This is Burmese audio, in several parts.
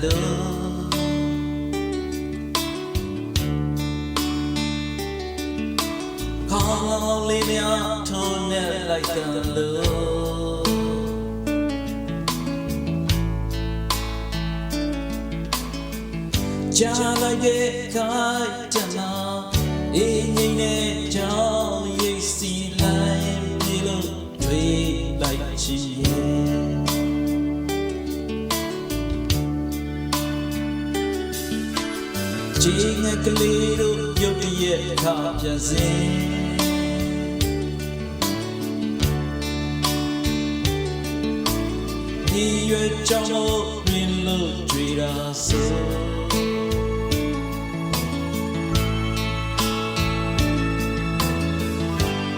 လို့ခေါင်းလေးများထုံးနေလိုက်တယ်လို့ကြားလိုက်တဲ့ခိုင်တနာအေးငိမ့်နဲ့ကြောင်ရိပ်စီလိုက်ပြီလို့တွေ့လိုက်ချင်ချင်းငယ်ကလေးတို့ရုပ်တရက်ခါပြန်စင်ဒီရွယ်ကြောင့်ရင်းလို့တွေ့တာဆို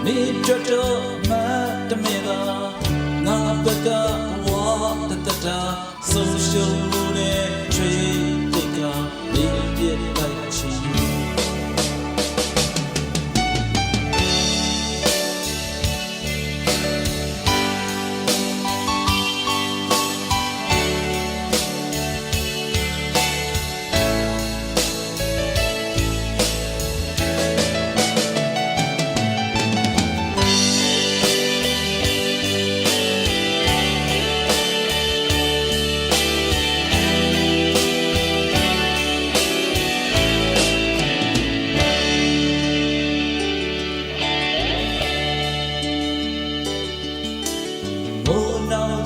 နေကြတော့မတမေကငါဘက်ကဝါတတတာဆုံးရှုံးလို့နဲ့ချွေတိတ်ကနေပြစ်လိုက်ချင်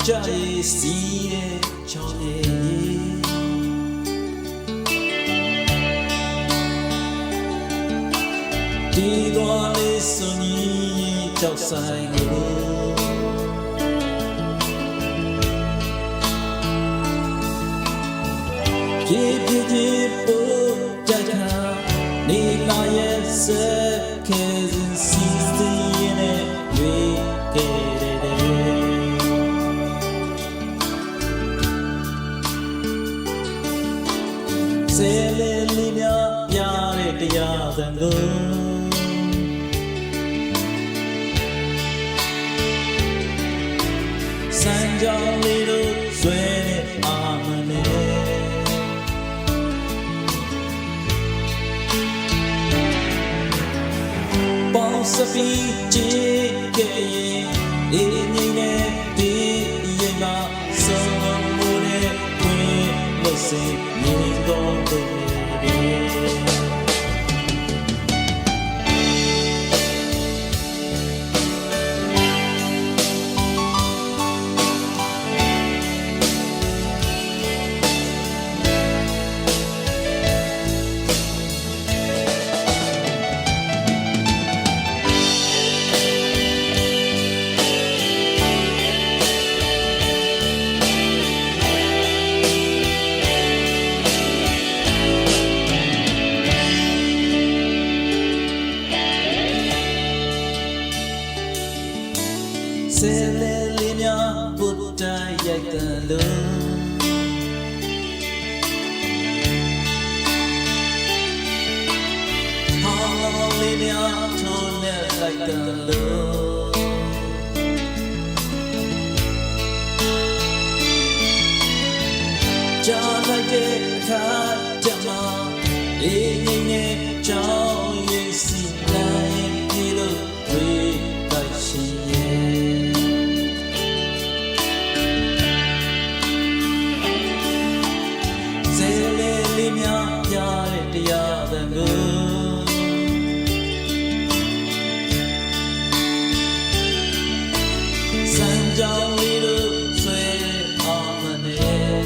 ကြရေးစီးတဲ့ချောင်းလေးဒီတော်လေးစွန်ကြီးကြောက်ဆိုင်ကိုပြေးပြေးပြေးပို့ကြတာနေလာရဲ့စက်ခဲစဉ်စီးစီးနဲ့ရွေးခဲ့တဲ့ဆယ်လေးလေးများပြတဲ့တရားသံကိုစံကြောင်းလေးတို့ဆွဲတဲ့အာမနဲ့ပေါင်းစပီးကြည့်ခဲ့ရင်အေးငိမ့်နဲ့ဒီရင်မှာဆုံးလို့နဲ့ခွင့်လို့စိတ်နေတော့ဆယ်လေးများဘုဒ္ဓရိုက်တယ်လို့ဟောင်းလေးများထုံးနေလိုက်တယ်လို့ကြားလိုက်တဲ့အခါတမအေးငိမ့်နဲ့ကြောင်ရည်စီလိုက်ပြီလို့တွေ့လိုက်ရှင်များပြတဲ့တရားသံကိုစံကြောင်းလေးတို့ဆွဲအောင်မနဲ့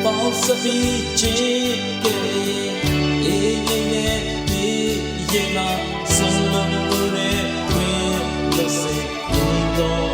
ပေါင်းစပီးချစ်ခဲ့အေးငိမ့်နဲ့ဒီရင်မှာဆုံးလို့နဲ့ခွင့်လို့စိတ်တော့